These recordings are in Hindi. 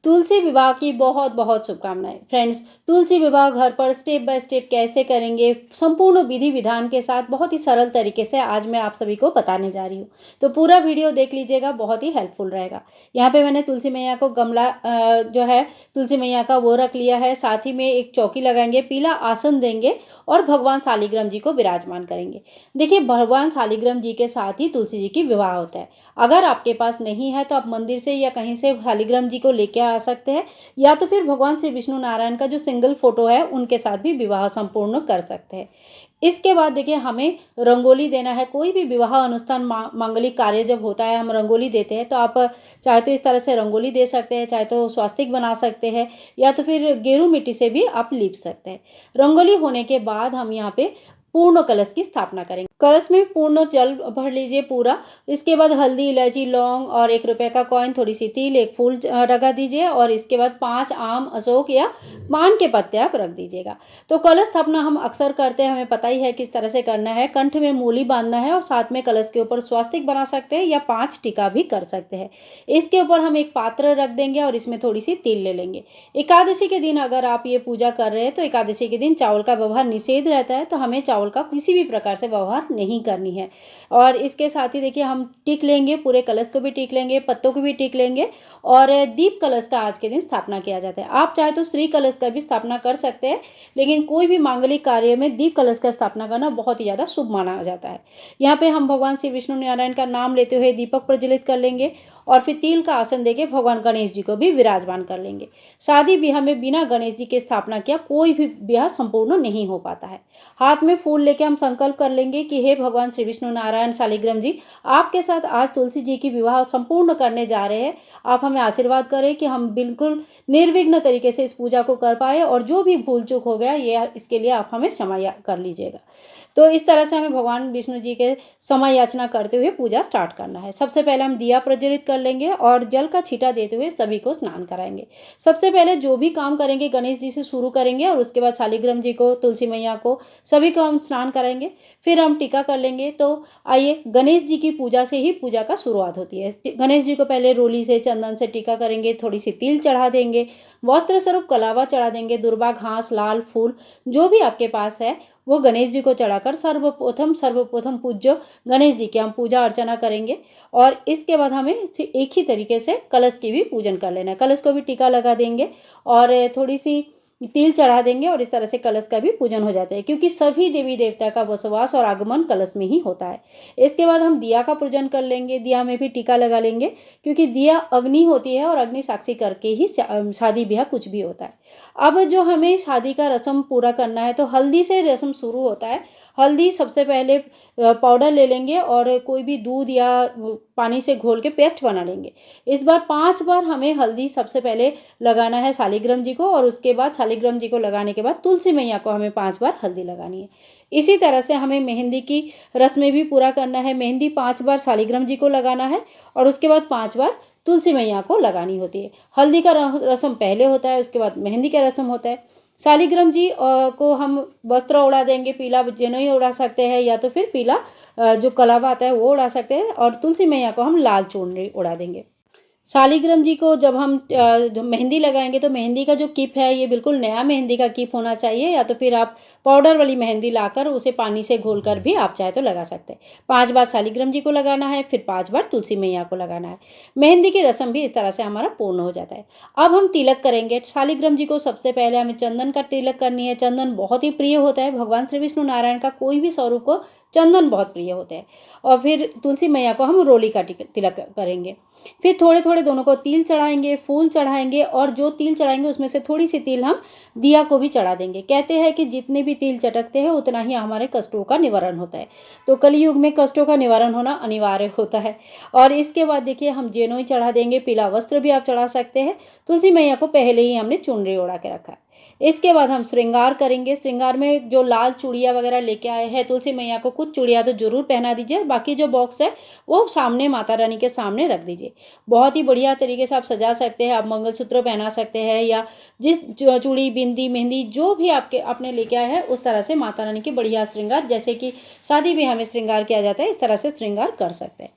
तुलसी विवाह की बहुत बहुत शुभकामनाएं। फ्रेंड्स, तुलसी विवाह घर पर स्टेप बाय स्टेप कैसे करेंगे, संपूर्ण विधि विधान के साथ बहुत ही सरल तरीके से आज मैं आप सभी को बताने जा रही हूँ। तो पूरा वीडियो देख लीजिएगा, बहुत ही हेल्पफुल रहेगा। यहाँ पे मैंने तुलसी मैया को गमला जो है तुलसी मैया का वो रख लिया है। साथ ही में एक चौकी लगाएंगे, पीला आसन देंगे और भगवान शालिग्राम जी को विराजमान करेंगे। देखिए, भगवान शालिग्राम जी के साथ ही तुलसी जी की विवाह होता है। अगर आपके पास नहीं है तो आप मंदिर से या कहीं से शालिग्राम जी को लेके आ सकते हैं, या तो फिर भगवान श्री विष्णु नारायण का जो सिंगल फोटो है उनके साथ भी विवाह संपूर्ण कर सकते हैं। इसके बाद देखिए, हमें रंगोली देना है। कोई भी विवाह अनुष्ठान मांगलिक कार्य जब होता है हम रंगोली देते हैं, तो आप चाहे तो इस तरह से रंगोली दे सकते हैं, चाहे तो स्वास्तिक बना सकते हैं, या तो फिर गेरू मिट्टी से भी आप लीप सकते हैं। रंगोली होने के बाद हम यहाँ पे पूर्ण कलश की स्थापना करेंगे। कलश में पूर्ण जल भर लीजिए पूरा। इसके बाद हल्दी, इलायची, लौंग और 1 रुपए का कॉइन, थोड़ी सी तिल, एक फूल लगा दीजिए और इसके बाद 5 आम, अशोक या पान के पत्ते आप रख दीजिएगा। तो कलश स्थापना हम अक्सर करते हैं, हमें पता ही है किस तरह से करना है। कंठ में मूली बांधना है और साथ में कलश के ऊपर स्वास्तिक बना सकते हैं या 5 टीका भी कर सकते हैं। इसके ऊपर हम एक पात्र रख देंगे और इसमें थोड़ी सी तिल ले लेंगे। एकादशी के दिन अगर आप ये पूजा कर रहे हैं तो एकादशी के दिन चावल का व्यवहार निषेध रहता है, तो हमें चावल का किसी भी प्रकार से व्यवहार नहीं करनी है। और इसके साथ ही देखिए, हम टिक लेंगे, पूरे कलश को भी टिक लेंगे, पत्तों को भी टिक लेंगे और दीप कलश का आज के दिन स्थापना किया जाता है। आप चाहे तो श्री कलश का भी स्थापना कर सकते हैं, लेकिन कोई भी मांगलिक कार्य में दीप कलश का स्थापना करना बहुत ही ज़्यादा शुभ माना जाता है। यहाँ पे हम भगवान श्री विष्णु नारायण का नाम लेते हुए दीपक प्रज्वलित कर लेंगे और फिर तिल का आसन देके भगवान गणेश जी को भी विराजमान कर लेंगे। शादी ब्याह में बिना गणेश जी की स्थापना किया कोई भी ब्याह संपूर्ण नहीं हो पाता है। हाथ में फूल लेके हम संकल्प कर लेंगे कि हे भगवान श्री विष्णु नारायण शालिग्राम जी, आपके साथ आज तुलसी जी की विवाह संपूर्ण करने जा रहे हैं। आप हमें आशीर्वाद करें कि हम बिल्कुल निर्विघ्न तरीके से इस पूजा को कर पाए और जो भी भूल चूक हो गया ये इसके लिए आप हमें क्षमा कर लीजिएगा। तो इस तरह से हमें भगवान विष्णु जी के समय याचना करते हुए पूजा स्टार्ट करना है। सबसे पहले हम दिया प्रज्वलित कर लेंगे और जल का छींटा देते हुए सभी को स्नान कराएंगे। सबसे पहले जो भी काम करेंगे गणेश जी से शुरू करेंगे और उसके बाद शालिग्राम जी को, तुलसी मैया को, सभी को हम स्नान कराएंगे। फिर हम टीका कर लेंगे। तो आइए, गणेश जी की पूजा से ही पूजा का शुरुआत होती है। गणेश जी को पहले रोली से, चंदन से टीका करेंगे, थोड़ी सी तिल चढ़ा देंगे, वस्त्र स्वरूप कलावा चढ़ा देंगे, दुर्वा घास, लाल फूल जो भी आपके पास है वो गणेश जी को चढ़ाकर सर्वप्रथम पूज्य गणेश जी की हम पूजा अर्चना करेंगे। और इसके बाद हमें एक ही तरीके से कलश की भी पूजन कर लेना है। कलश को भी टीका लगा देंगे और थोड़ी सी तिल चढ़ा देंगे और इस तरह से कलश का भी पूजन हो जाता है, क्योंकि सभी देवी देवता का बसवास और आगमन कलश में ही होता है। इसके बाद हम दिया का पूजन कर लेंगे, दिया में भी टीका लगा लेंगे, क्योंकि दिया अग्नि होती है और अग्नि साक्षी करके ही शादी ब्याह कुछ भी होता है। अब जो हमें शादी का रस्म पूरा करना है, तो हल्दी से रस्म शुरू होता है। हल्दी सबसे पहले पाउडर ले लेंगे और कोई भी दूध या पानी से घोल के पेस्ट बना लेंगे। इस बार 5 बार हमें हल्दी सबसे पहले लगाना है शालिग्राम जी को, और उसके बाद शालिग्राम जी को लगाने के बाद तुलसी मैया को हमें 5 बार हल्दी लगानी है। इसी तरह से हमें मेहंदी की रस्में भी पूरा करना है। मेहंदी 5 बार शालिग्राम जी को लगाना है और उसके बाद 5 बार तुलसी मैया को लगानी होती है। हल्दी का रस्म पहले होता है, उसके बाद मेहंदी का रस्म होता है। शालिग्राम जी को हम वस्त्र उड़ा देंगे, पीला जनेऊ उड़ा सकते हैं या तो फिर पीला जो कलावा आता है वो उड़ा सकते हैं, और तुलसी मैया को हम लाल चुनरी उड़ा देंगे। शालिग्राम जी को जब हम जो मेहंदी लगाएंगे तो मेहंदी का जो किप है ये बिल्कुल नया मेहंदी का किप होना चाहिए, या तो फिर आप पाउडर वाली मेहंदी लाकर उसे पानी से घोलकर भी आप चाहे तो लगा सकते हैं। 5 बार शालिग्राम जी को लगाना है, फिर 5 बार तुलसी मैया को लगाना है। मेहंदी की रस्म भी इस तरह से हमारा पूर्ण हो जाता है। अब हम तिलक करेंगे। शालिग्राम जी को सबसे पहले हमें चंदन का तिलक करनी है। चंदन बहुत ही प्रिय होता है, भगवान श्री विष्णु नारायण का कोई भी स्वरूप को चंदन बहुत प्रिय होता है। और फिर तुलसी मैया को हम रोली का तिलक करेंगे। फिर थोड़े थोड़े दोनों को तिल चढ़ाएंगे, फूल चढ़ाएंगे, और जो तिल चढ़ाएंगे उसमें से थोड़ी सी तिल हम दिया को भी चढ़ा देंगे। कहते हैं कि जितने भी तिल चटकते हैं उतना ही हमारे कष्टों का निवारण होता है। तो कलयुग में कष्टों का निवारण होना अनिवार्य होता है। और इसके बाद देखिए, हम जनेऊ चढ़ा देंगे, पीला वस्त्र भी आप चढ़ा सकते हैं। तुलसी मैया को पहले ही हमने चुनरी ओढ़ा के रखा है। इसके बाद हम श्रृंगार करेंगे। श्रृंगार में जो लाल चूड़ियाँ वगैरह लेके आए हैं, तुलसी मैया को कुछ चूड़ियाँ तो जरूर पहना दीजिए, बाकी जो बॉक्स है वो सामने माता रानी के सामने रख दीजिए। बहुत ही बढ़िया तरीके से आप सजा सकते हैं। आप मंगलसूत्र पहना सकते हैं, या जिस चूड़ी, बिंदी, मेहंदी जो भी आपने लेके आए हैं उस तरह से माता रानी की बढ़िया श्रृंगार, जैसे कि शादी में हमें श्रृंगार किया जाता है, इस तरह से श्रृंगार कर सकते हैं।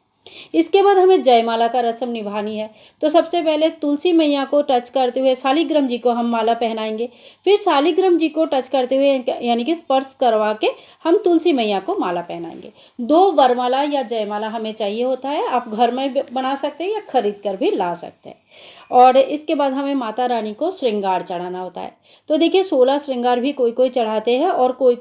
इसके बाद हमें जयमाला का रस्म निभानी है। तो सबसे पहले तुलसी मैया को टच करते हुए शालिग्राम जी को हम माला पहनाएंगे। फिर शालिग्राम जी को टच करते हुए यानी कि स्पर्श करवा के हम तुलसी मैया को माला पहनाएंगे। 2 वरमाला या जयमाला हमें चाहिए होता है। आप घर में भी बना सकते हैं या खरीद कर भी ला सकते हैं। और इसके बाद हमें माता रानी को श्रृंगार चढ़ाना होता है। तो देखिए 16 श्रृंगार भी कोई चढ़ाते हैं और कोई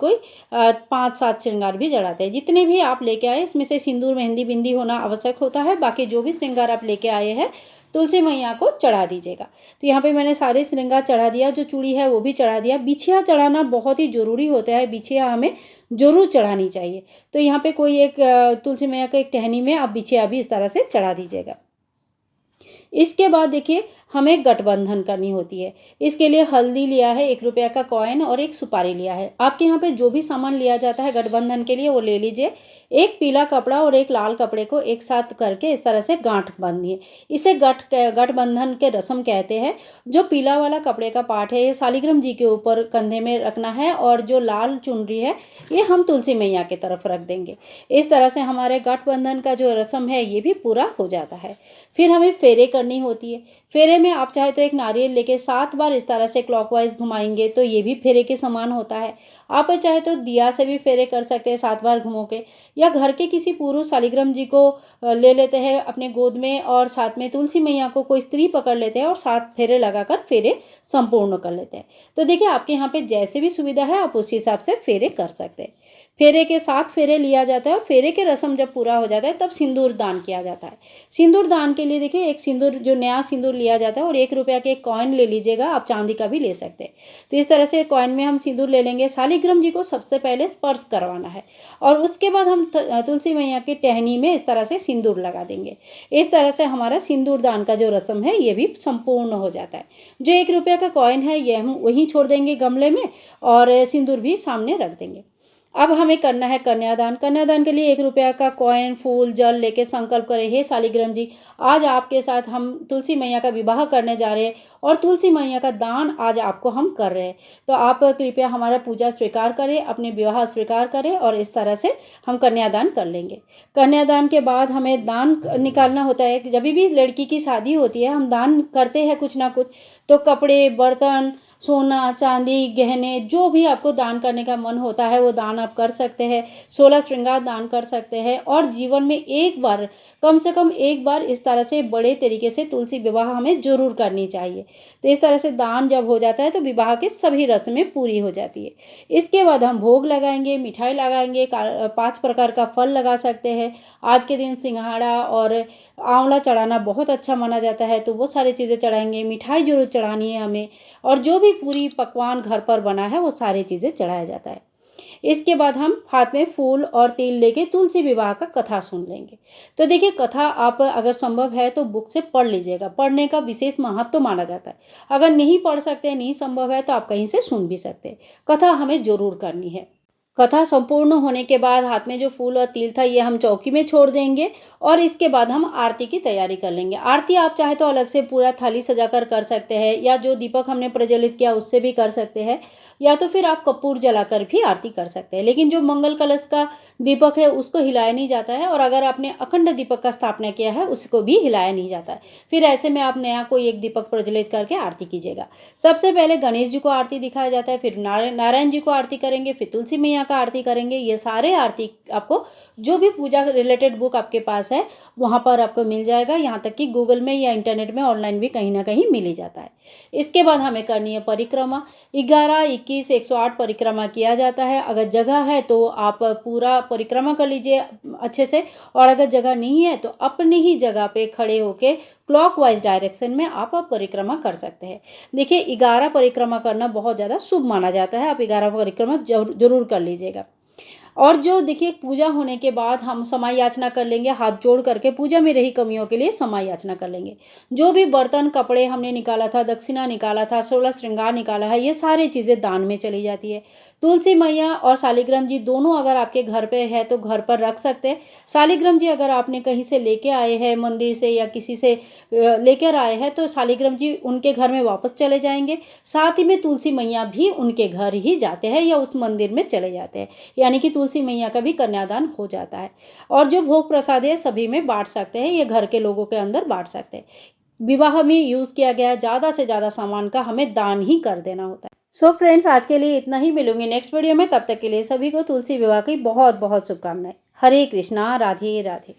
5-7 श्रृंगार भी चढ़ाते हैं। जितने भी आप लेके आए इसमें से सिंदूर, मेहंदी, बिंदी होना आवश्यक होता है। बाकी जो भी श्रृंगार आप लेके आए हैं तुलसी मैया को चढ़ा दीजिएगा। तो यहाँ पे मैंने सारे श्रृंगार चढ़ा दिया, जो चूड़ी है वो भी चढ़ा दिया। बिछिया चढ़ाना बहुत ही ज़रूरी होता है, बिछिया हमें ज़रूर चढ़ानी चाहिए। तो यहाँ पे कोई एक तुलसी मैया का एक टहनी में आप बिछिया भी इस तरह से चढ़ा दीजिएगा। इसके बाद देखिए हमें गठबंधन करनी होती है। इसके लिए हल्दी लिया है, 1 रुपया का कॉइन और एक सुपारी लिया है। आपके यहाँ पे जो भी सामान लिया जाता है गठबंधन के लिए वो ले लीजिए। एक पीला कपड़ा और एक लाल कपड़े को एक साथ करके इस तरह से गांठ बांधिए। इसे गठबंधन के रस्म कहते हैं। जो पीला वाला कपड़े का पार्ट है ये शालिग्राम जी के ऊपर कंधे में रखना है और जो लाल चुनरी है ये हम तुलसी मैया की तरफ रख देंगे। इस तरह से हमारे गठबंधन का जो रस्म है ये भी पूरा हो जाता है। फिर हमें फेरे करनी होती है। फेरे में आप चाहे तो एक नारियल लेके 7 बार इस तरह से क्लॉकवाइज घुमाएंगे तो ये भी फेरे के समान होता है। आप चाहे तो दिया से भी फेरे कर सकते हैं 7 बार घुमो के, या घर के किसी पुरुष शालिग्राम जी को ले लेते हैं अपने गोद में और साथ में तुलसी मैया को कोई स्त्री पकड़ लेते हैं और 7 फेरे लगाकर फेरे संपूर्ण कर लेते हैं। तो देखिए आपके यहाँ पे जैसे भी सुविधा है आप उस हिसाब से फेरे कर सकते हैं। फेरे के 7 फेरे लिया जाता है और फेरे के रस्म जब पूरा हो जाता है तब सिंदूर दान किया जाता है। सिंदूर दान के लिए देखिए एक सिंदूर, जो नया सिंदूर लिया जाता है, और 1 रुपया के एक कॉइन ले लीजिएगा, आप चांदी का भी ले सकते हैं। तो इस तरह से कॉइन में हम सिंदूर ले लेंगे। शालिग्राम जी को सबसे पहले स्पर्श करवाना है और उसके बाद हम तुलसी मैया की टहनी में इस तरह से सिंदूर लगा देंगे। इस तरह से हमारा सिंदूर दान का जो रस्म है ये भी संपूर्ण हो जाता है। जो 1 रुपया का कॉइन है ये हम वहीं छोड़ देंगे गमले में और सिंदूर भी सामने रख देंगे। अब हमें करना है कन्यादान। कन्यादान के लिए 1 रुपया का कॉइन, फूल, जल लेके संकल्प करें, हे शालिग्राम जी आज आपके साथ हम तुलसी मैया का विवाह करने जा रहे हैं और तुलसी मैया का दान आज आपको हम कर रहे हैं। तो आप कृपया हमारा पूजा स्वीकार करें, अपने विवाह स्वीकार करें और इस तरह से हम कन्यादान कर लेंगे। कन्यादान के बाद हमें दान निकालना होता है। जब भी लड़की की शादी होती है हम दान करते हैं कुछ ना कुछ, तो कपड़े, बर्तन, सोना, चांदी, गहने, जो भी आपको दान करने का मन होता है वो दान आप कर सकते हैं। 16 श्रृंगार दान कर सकते हैं और जीवन में एक बार, कम से कम एक बार इस तरह से बड़े तरीके से तुलसी विवाह हमें ज़रूर करनी चाहिए। तो इस तरह से दान जब हो जाता है तो विवाह के सभी रस्में पूरी हो जाती है। इसके बाद हम भोग लगाएंगे, मिठाई लगाएंगे, 5 प्रकार का फल लगा सकते हैं। आज के दिन सिंघाड़ा और आंवला चढ़ाना बहुत अच्छा माना जाता है, तो वो सारी चीज़ें चढ़ाएंगे। मिठाई जरूर चढ़ानी है हमें, और जो भी पूरी पकवान घर पर बना है वो सारी चीज़ें चढ़ाया जाता है। इसके बाद हम हाथ में फूल और तिल लेके तुलसी विवाह का कथा सुन लेंगे। तो देखिए कथा आप अगर संभव है तो बुक से पढ़ लीजिएगा, पढ़ने का विशेष महत्व तो माना जाता है। अगर नहीं पढ़ सकते, नहीं संभव है तो आप कहीं से सुन भी सकते हैं। कथा हमें जरूर करनी है। कथा संपूर्ण होने के बाद हाथ में जो फूल और तिल था ये हम चौकी में छोड़ देंगे और इसके बाद हम आरती की तैयारी कर लेंगे। आरती आप चाहे तो अलग से पूरा थाली सजाकर कर सकते हैं, या जो दीपक हमने प्रज्वलित किया उससे भी कर सकते हैं, या तो फिर आप कपूर जलाकर भी आरती कर सकते हैं। लेकिन जो मंगल कलश का दीपक है उसको हिलाया नहीं जाता है, और अगर आपने अखंड दीपक का स्थापना किया है उसको भी हिलाया नहीं जाता है। फिर ऐसे में आप नया कोई एक दीपक प्रज्वलित करके आरती कीजिएगा। सबसे पहले गणेश जी को आरती दिखाया जाता है, फिर नारायण जी को आरती करेंगे, फिर तुलसी मैया का आरती करेंगे। ये सारे आरती आपको जो भी पूजा से रिलेटेड बुक आपके पास है वहाँ पर आपको मिल जाएगा। यहाँ तक कि गूगल में या इंटरनेट में ऑनलाइन भी कहीं ना कहीं मिल ही जाता है। इसके बाद हमें करनी है परिक्रमा। 11, 21, 108 परिक्रमा किया जाता है। अगर जगह है तो आप पूरा परिक्रमा कर लीजिए अच्छे से, और अगर जगह नहीं है तो अपनी ही जगह पे खड़े होके क्लॉकवाइज डायरेक्शन में आप परिक्रमा कर सकते हैं। देखिए 11 परिक्रमा करना बहुत ज़्यादा शुभ माना जाता है। आप 11 परिक्रमा जरूर कर लीजिएगा। और जो देखिए पूजा होने के बाद हम समाय याचना कर लेंगे, हाथ जोड़ करके पूजा में रही कमियों के लिए समाय याचना कर लेंगे। जो भी बर्तन, कपड़े हमने निकाला था, दक्षिणा निकाला था, 16 श्रृंगार निकाला है, ये सारी चीज़ें दान में चली जाती है। तुलसी मैया और शालिग्राम जी दोनों अगर आपके घर पे है तो घर पर रख सकते हैं। शालिग्राम जी अगर आपने कहीं से लेके आए हैं, मंदिर से या किसी से लेकर आए हैं, तो शालिग्राम जी उनके घर में वापस चले जाएंगे। साथ ही में तुलसी मैया भी उनके घर ही जाते हैं या उस मंदिर में चले जाते हैं। यानी कि तुलसी मैया का भी कन्यादान हो जाता है। और जो भोग प्रसाद है सभी में बाँट सकते हैं, ये घर के लोगों के अंदर बाँट सकते हैं। विवाह में यूज़ किया गया ज़्यादा से ज़्यादा सामान का हमें दान ही कर देना होता है। सो फ्रेंड्स, आज के लिए इतना ही। मिलूंगी नेक्स्ट वीडियो में, तब तक के लिए सभी को तुलसी विवाह की बहुत बहुत शुभकामनाएं। हरे कृष्णा, राधे राधे।